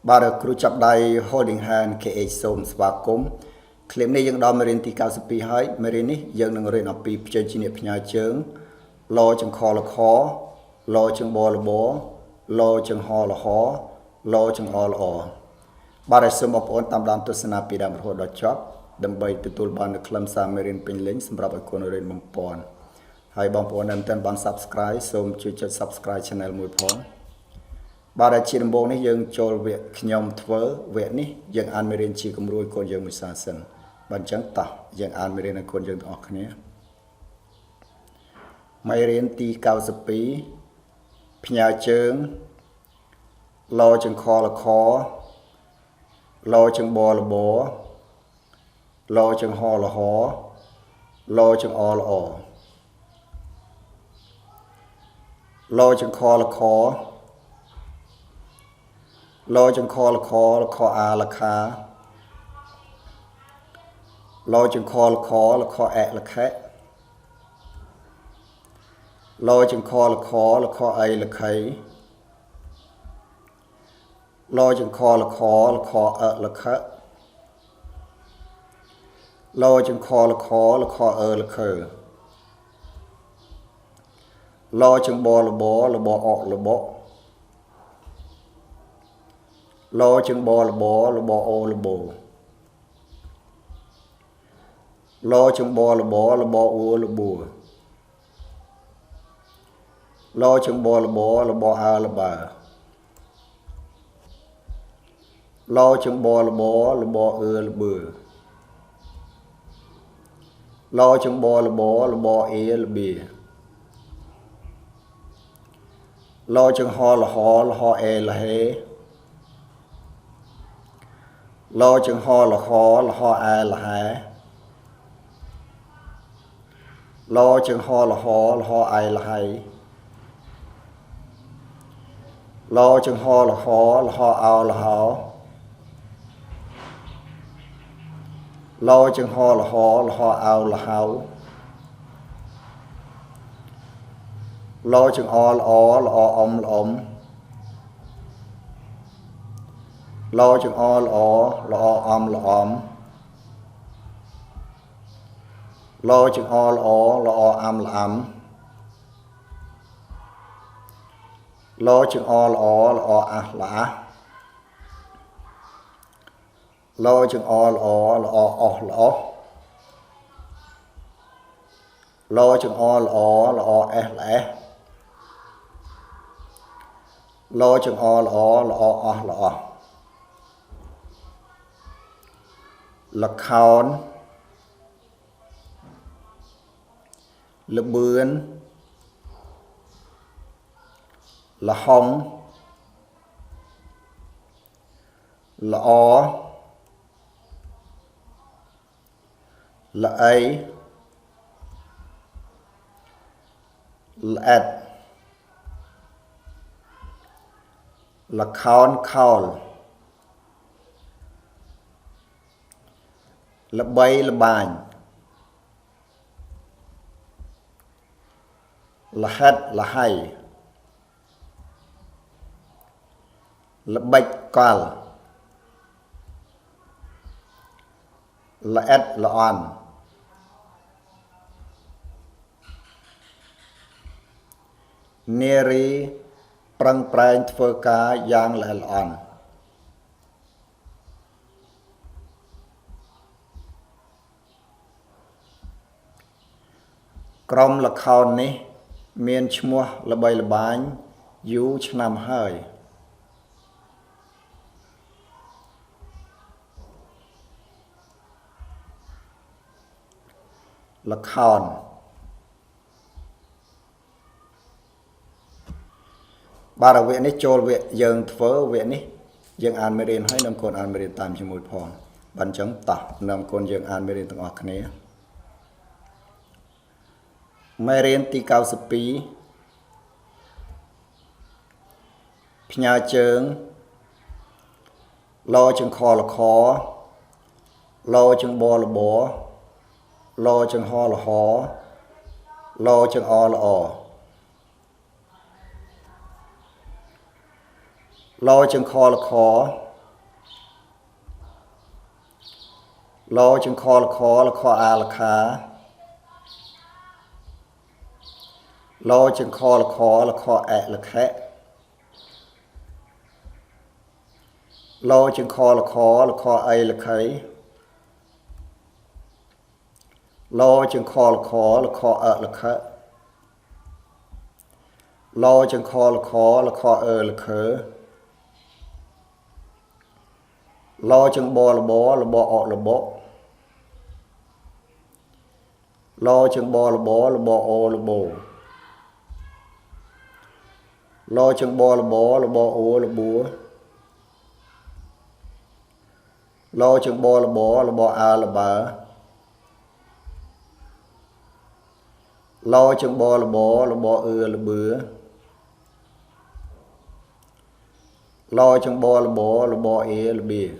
បាទគ្រូចាប់ដៃ holding hand KH សូមស្វាគមន៍ឃ្លាមនេះយើងដល់មេរៀនទី92ហើយមេរៀននេះយើងនឹងរៀនអំពីផ្ចេញជាផ្ញើជើងលចង្ខលខលចង្បលបលចង្ហលហលចង្អលអបាទសូមបងប្អូនតាមដានទស្សនាពីដើមរហូតដល់ចប់ដើម្បីទទួលបាននូវខ្លឹមសារមេរៀនពេញលេញសម្រាប់ឲ្យកូនរៀនបំពន់ហើយបងប្អូនដែលមិនទាន់បាន Subscribe សូមជួយចុច Subscribe Channel មួយផងបាទជាដំបូងនេះយើងចូលវគ្គខ្ញុំធ្វើវគ្គនេះយើងអានមេរៀនជាគំរូឲ្យកូនយើងមួយសារសិនបាទអញ្ចឹងតោះយើងអានមេរៀនឲ្យកូនយើងទាំងអស់គ្នាមេរៀនទី92ផ្ញើជើងលចង្ខលខលចង្បលបលចង្ហលហលចង្អលអលចង្ខលខលចង្ខលខលខអាលខាលចង្ខលខលខអលខៈលចង្ខលខលខអីលខៃលចង្ខលខលខអលខៈលចង្ខលខលខអលខើលចង្បលបលបអលបលចង្បលបលបអូលបលចង្បលបលបអូលបលចង្បលបលបអាលបាលចង្បលបលបអឺលបលចង្បលបលបអេលបៀលចង្ហលហលហអេលហេលចង្ហលហលហអែលហែលចង្ហលហលហអែលហៃលចង្ហលហលហអោលហោលចង្ហលហលហអោលហៅលចង្អលអលអអំលអំលចង្អលអលអអំលអំលចង្អលអលអអំលអំលចង្អលអលអអះលអះលចង្អលអលអអស់លអស់លចង្អលអលអអេះលអេះលចង្អលអលអអស់លអស់លខោនលបឿនលហុងល្អល្អីល្អិតលខោនខោលល្បីល្បាញលហិតលហៃល្បិចកលល្អិតល្អន់នារីប្រឹងប្រែងធ្វើការយ៉ាងល្អិតល្អន់ក្រុមល្ខោននេះមានឈ្មោះល្បីល្បាញយូរឆ្នាំហើយល្ខោនបាទវគ្គនេះចូលវគ្គយើងធ្វើវគ្គនេះយើងអានមេរៀនហើយនាំកូនអានមេរៀនតាមជាមួយផងបាទអញ្ចឹងតោះនាំកូនយើងអានមេរៀនទាំងអស់គ្នាមេរៀនទី92ផ្ញើជើងលចង្ខលខលចង្បលបលចង្ហលហលចង្អលអលចង្ខលខ lo chừng kho là kho a là khá lo chừng kho là kho ẹ là khẽ lo chừng kho là kho ấy là khấy lo chừng kho là kho ợ là khẽ lo chừng kho là kho ơ là khớ lo chừng bò là bò ọ là bò lo chừng bò là bò ô là bò lo chừng bò là bò ô là búa lo chừng bò là bò a là bà lo chừng bò là bò là bữa lo chừng bò là bò ế là bìa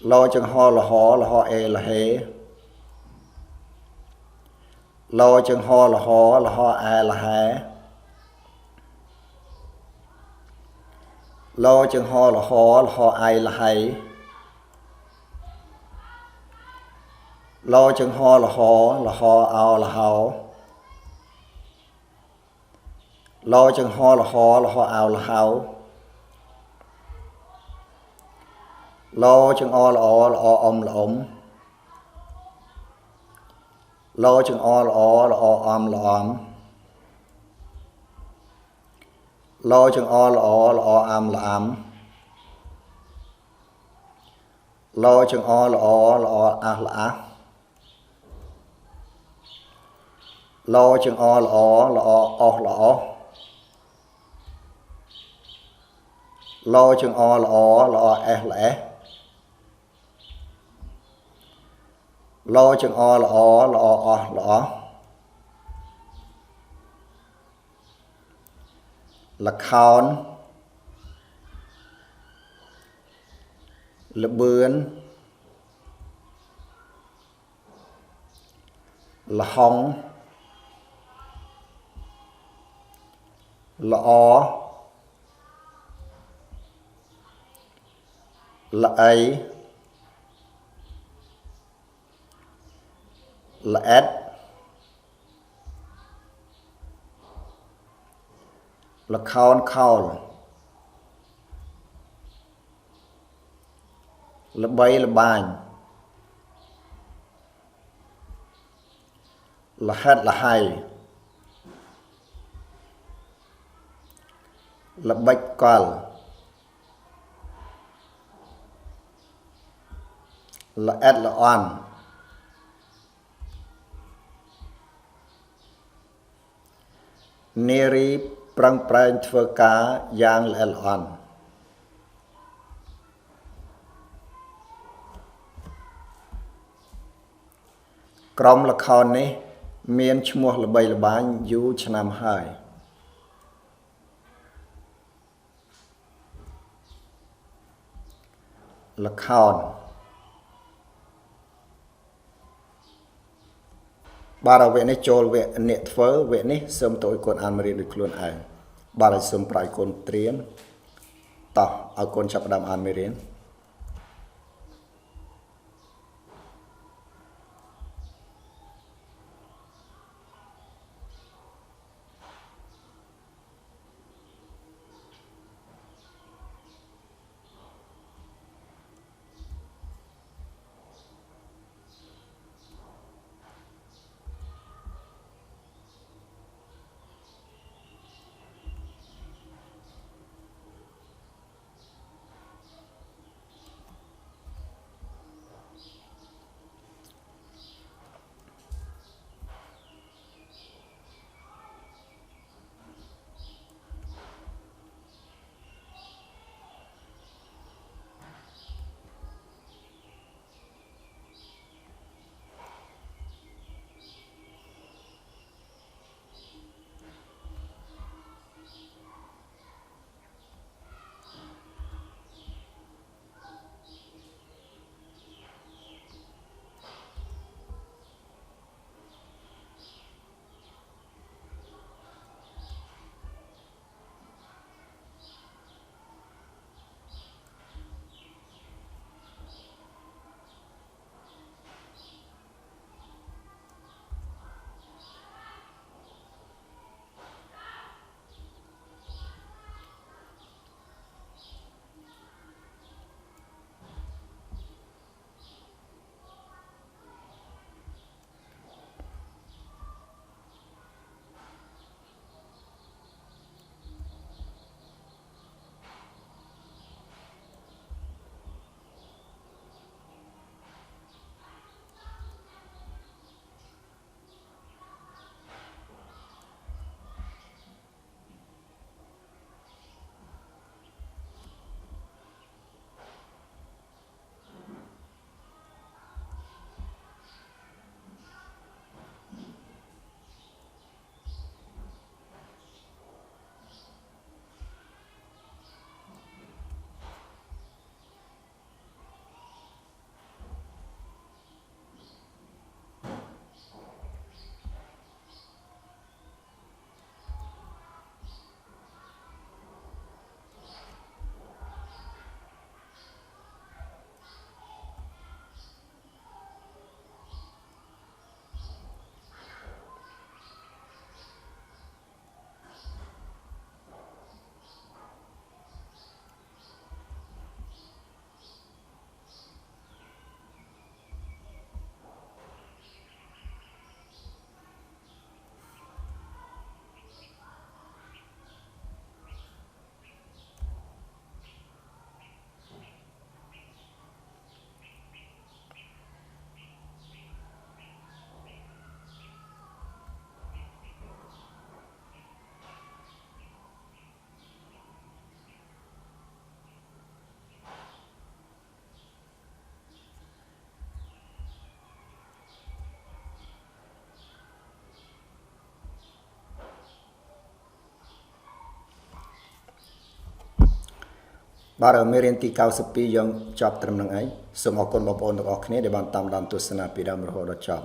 lo chừng ho là ho ê là hế lo chừng ho là ho a là hé lo chừng ho là ho ai là hay lo chừng ho là ho ao là hao lo chừng ho là ho ao là hao lo chừng o là o om là om lo chừng o là o om là om lo chừng o là o am là am lo chừng o là o a là a lo chừng o là o là o lo chừng o là o e là e lo chừng o là o là o là khôn là bướn là hông là o là ấy là s là khôn là bay là bàn là hết là hay là bạch qual là s là on neri prang prang thưa cá giang là l onក្រុមល្ខោននេះមានឈ្មោះល្បីល្បាញយូរឆ្នាំហើយល្ខោនបាទវគ្គនេះចូលវគ្គអ្នកធ្វើវគ្គនេះសូមតើឲ្យកូនអានមេរៀនដោយខ្លួនឯងបាទសូមប្រឲ្យកូនត្រៀមតោះឲ្យកូនចាប់ផ្ដើមអានមេរៀន បាទមេរៀនទី92យើងចប់ត្រឹមនឹងឯងសូមអរគុណបងប្អូនទាំងអស់គ្នាដែលបានតាមដានទស្សនាពីដើមរហូតដល់ចប់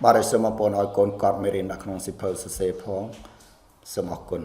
បាទសូមបងប្អូនឲ្យកូនកត់មេរៀនដាក់ក្នុងសៀវភៅសរសេរផងសូមអរគុណ